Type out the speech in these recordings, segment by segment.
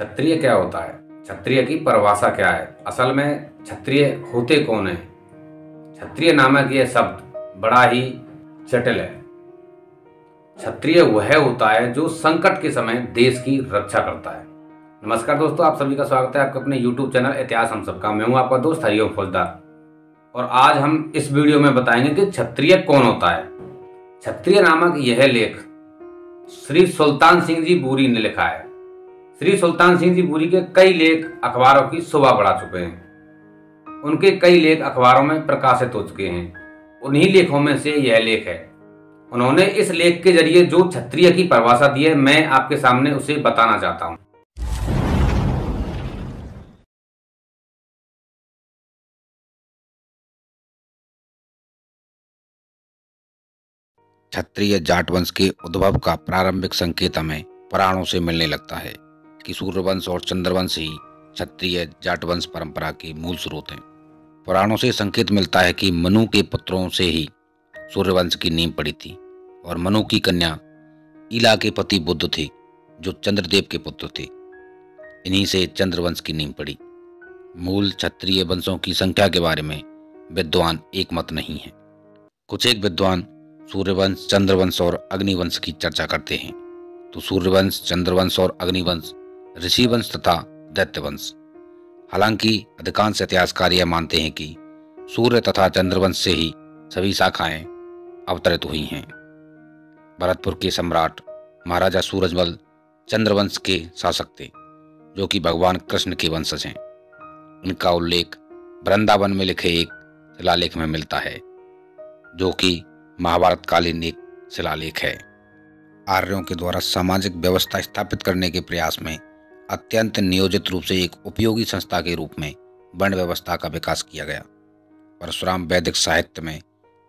क्षत्रिय क्या होता है? क्षत्रिय की परिभाषा क्या है? असल में क्षत्रिय होते कौन है? क्षत्रिय नामक यह शब्द बड़ा ही जटिल है। क्षत्रिय वह होता है जो संकट के समय देश की रक्षा करता है। नमस्कार दोस्तों, आप सभी का स्वागत है आपके अपने YouTube चैनल इतिहास हम सबका। मैं हूं आपका दोस्त हरिओम फौजदार और आज हम इस वीडियो में बताएंगे कि क्षत्रिय कौन होता है। क्षत्रिय नामक यह लेख श्री सुल्तान सिंह जी बूरी ने लिखा है। श्री सुल्तान सिंह जी बूरी के कई लेख अखबारों की शोभा बढ़ा चुके हैं। उनके कई लेख अखबारों में प्रकाशित हो चुके हैं। उन्हीं लेखों में से यह लेख है। उन्होंने इस लेख के जरिए जो क्षत्रिय की परिभाषा दी है, मैं आपके सामने उसे बताना चाहता हूं। क्षत्रिय जाट वंश के उद्भव का प्रारंभिक संकेत हमें पुराणों से मिलने लगता है कि सूर्यवंश और चंद्रवंश ही क्षत्रिय जाट वंश परंपरा के मूल स्रोत हैं। पुराणों से संकेत मिलता है कि मनु के पुत्रों से ही सूर्यवंश की नींव पड़ी थी और मनु की कन्या ईला के पति बुद्ध थे जो चंद्रदेव के पुत्र थे। इन्हीं से चंद्रवंश की नींव पड़ी। मूल क्षत्रिय वंशों की संख्या के बारे में विद्वान एक मत नहीं है। कुछ एक विद्वान सूर्यवंश, चंद्रवंश और अग्निवंश की चर्चा करते हैं, तो सूर्यवंश, चंद्रवंश और अग्निवंश ऋषिवंश तथा दैत्यवंश। हालांकि अधिकांश इतिहासकार यह मानते हैं कि सूर्य तथा चंद्रवंश से ही सभी शाखाएं अवतरित हुई हैं। भरतपुर के सम्राट महाराजा सूरजमल चंद्रवंश के शासक थे, जो कि भगवान कृष्ण के वंशज हैं। इनका उल्लेख वृंदावन में लिखे एक शिलालेख में मिलता है, जो कि महाभारत कालीन एक शिलालेख है। आर्यों के द्वारा सामाजिक व्यवस्था स्थापित करने के प्रयास में अत्यंत नियोजित रूप से एक उपयोगी संस्था के रूप में वर्ण व्यवस्था का विकास किया गया। परशुराम वैदिक साहित्य में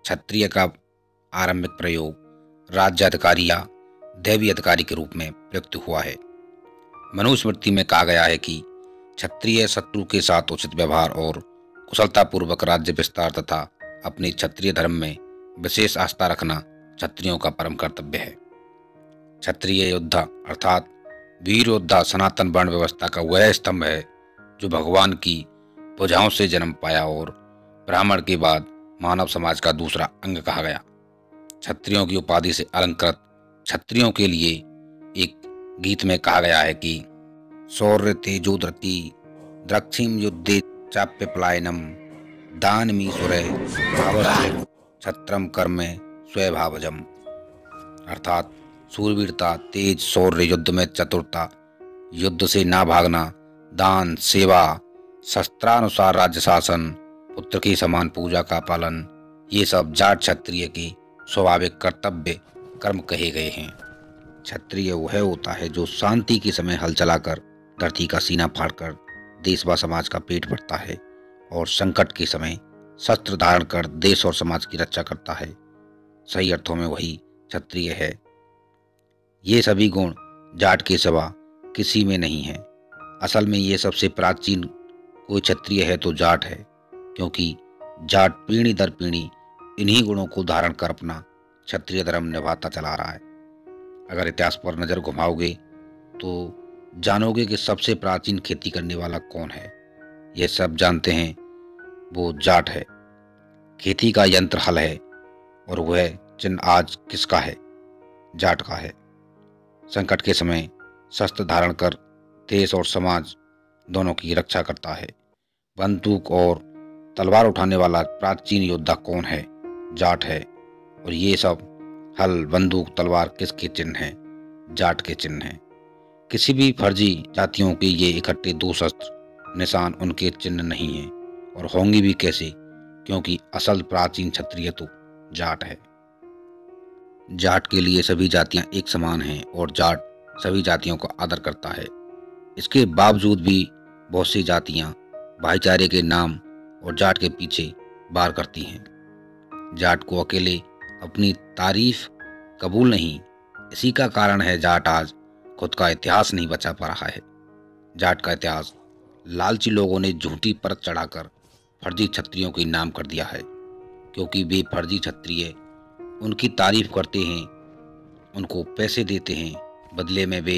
क्षत्रिय का आरंभिक प्रयोग राज्य अधिकारी या दैवी अधिकारी के रूप में प्रयुक्त हुआ है। मनुस्मृति में कहा गया है कि क्षत्रिय शत्रु के साथ उचित व्यवहार और कुशलतापूर्वक राज्य विस्तार तथा अपने क्षत्रिय धर्म में विशेष आस्था रखना क्षत्रियों का परम कर्तव्य है। क्षत्रिय योद्धा अर्थात वीर योद्धा सनातन वर्ण व्यवस्था का वह स्तंभ है जो भगवान की भुजाओं से जन्म पाया और ब्राह्मण के बाद मानव समाज का दूसरा अंग कहा गया। क्षत्रियों की उपाधि से अलंकृत क्षत्रियों के लिए एक गीत में कहा गया है कि शौर्य तेजोधृति द्रक्षिम युद्धे चाप्य पलायनम दानमी सुरय भावस्य क्षत्रम कर्म स्वभावजम। अर्थात सूरवीरता, तेज, शौर्य, युद्ध में चतुरता, युद्ध से ना भागना, दान, सेवा, शस्त्रानुसार राज्य शासन, पुत्र की समान पूजा का पालन, ये सब जाट क्षत्रिय के स्वाभाविक कर्तव्य कर्म कहे गए हैं। क्षत्रिय वह होता है जो शांति के समय हल चलाकर धरती का सीना फाड़कर देश व समाज का पेट भरता है और संकट के समय शस्त्र धारण कर देश और समाज की रक्षा करता है। सही अर्थों में वही क्षत्रिय है। ये सभी गुण जाट के सिवा किसी में नहीं है। असल में ये सबसे प्राचीन कोई क्षत्रिय है तो जाट है, क्योंकि जाट पीढ़ी दर पीढ़ी इन्हीं गुणों को धारण कर अपना क्षत्रिय धर्म निभाता चला रहा है। अगर इतिहास पर नजर घुमाओगे तो जानोगे कि सबसे प्राचीन खेती करने वाला कौन है। यह सब जानते हैं, वो जाट है। खेती का यंत्र हल है और वह चिन्ह आज किसका है? जाट का है। संकट के समय शस्त्र धारण कर देश और समाज दोनों की रक्षा करता है। बंदूक और तलवार उठाने वाला प्राचीन योद्धा कौन है? जाट है। और ये सब हल, बंदूक, तलवार किसके चिन्ह हैं? जाट के चिन्ह हैं। किसी भी फर्जी जातियों के ये इकट्ठे दो शस्त्र निशान उनके चिन्ह नहीं हैं और होंगी भी कैसे, क्योंकि असल प्राचीन क्षत्रिय तो जाट है। जाट के लिए सभी जातियां एक समान हैं और जाट सभी जातियों का आदर करता है। इसके बावजूद भी बहुत सी जातियां भाईचारे के नाम और जाट के पीछे वार करती हैं। जाट को अकेले अपनी तारीफ कबूल नहीं, इसी का कारण है जाट आज खुद का इतिहास नहीं बचा पा रहा है। जाट का इतिहास लालची लोगों ने झूठी परत चढ़ाकर फर्जी क्षत्रियों के नाम कर दिया है, क्योंकि वे फर्जी क्षत्रिय उनकी तारीफ करते हैं, उनको पैसे देते हैं, बदले में वे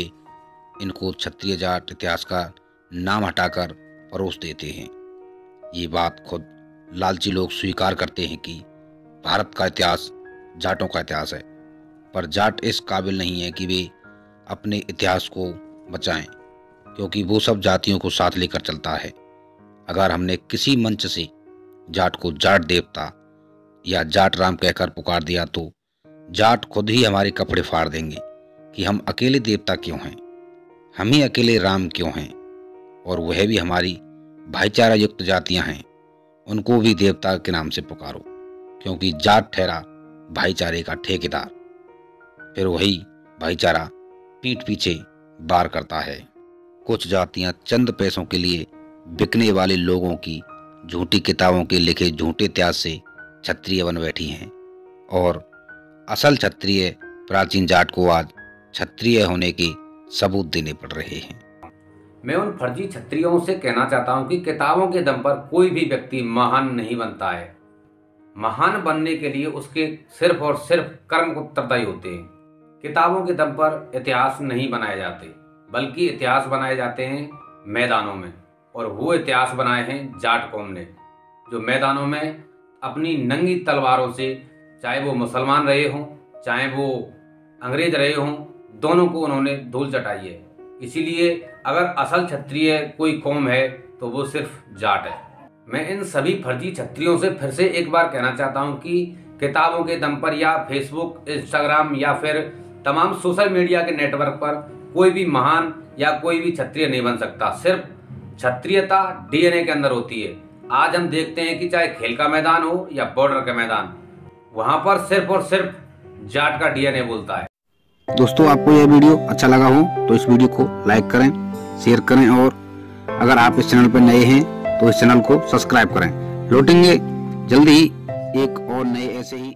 इनको क्षत्रिय जाट इतिहास का नाम हटाकर परोस देते हैं। ये बात खुद लालची लोग स्वीकार करते हैं कि भारत का इतिहास जाटों का इतिहास है, पर जाट इस काबिल नहीं है कि वे अपने इतिहास को बचाएं, क्योंकि वो सब जातियों को साथ लेकर चलता है। अगर हमने किसी मंच से जाट को जाट देवता या जाट राम कहकर पुकार दिया तो जाट खुद ही हमारे कपड़े फाड़ देंगे कि हम अकेले देवता क्यों हैं, हम ही अकेले राम क्यों हैं, और वह भी हमारी भाईचारा युक्त जातियां हैं, उनको भी देवता के नाम से पुकारो, क्योंकि जाट ठहरा भाईचारे का ठेकेदार। फिर वही भाईचारा पीठ पीछे वार करता है। कुछ जातियां चंद पैसों के लिए बिकने वाले लोगों की झूठी किताबों के लिखे झूठे इतिहास से क्षत्रिय बन बैठी हैं, और असल क्षत्रिय प्राचीन जाट को आज क्षत्रिय होने के सबूत देने पड़ रहे हैं। मैं उन फर्जी क्षत्रियों से कहना चाहता हूं कि किताबों के दम पर कोई भी व्यक्ति महान नहीं बनता है। महान बनने के लिए उसके सिर्फ और सिर्फ कर्म उत्तरदायी होते हैं। किताबों के दम पर इतिहास नहीं बनाए जाते, बल्कि इतिहास बनाए जाते हैं मैदानों में, और वो इतिहास बनाए हैं जाट कौम ने, जो मैदानों में अपनी नंगी तलवारों से, चाहे वो मुसलमान रहे हों चाहे वो अंग्रेज रहे हों, दोनों को उन्होंने धूल चटाई है। इसीलिए अगर असल क्षत्रिय कोई कौम है तो वो सिर्फ जाट है। मैं इन सभी फर्जी क्षत्रियों से फिर से एक बार कहना चाहता हूं कि किताबों के दम पर या फेसबुक, इंस्टाग्राम या फिर तमाम सोशल मीडिया के नेटवर्क पर कोई भी महान या कोई भी क्षत्रिय नहीं बन सकता। सिर्फ क्षत्रियता डीएनए के अंदर होती है। आज हम देखते हैं कि चाहे खेल का मैदान हो या बॉर्डर का मैदान, वहां पर सिर्फ और सिर्फ जाट का डीएनए बोलता है। दोस्तों, आपको यह वीडियो अच्छा लगा हो तो इस वीडियो को लाइक करें, शेयर करें, और अगर आप इस चैनल पर नए हैं तो इस चैनल को सब्सक्राइब करें। लौटेंगे जल्दी ही एक और नए ऐसे ही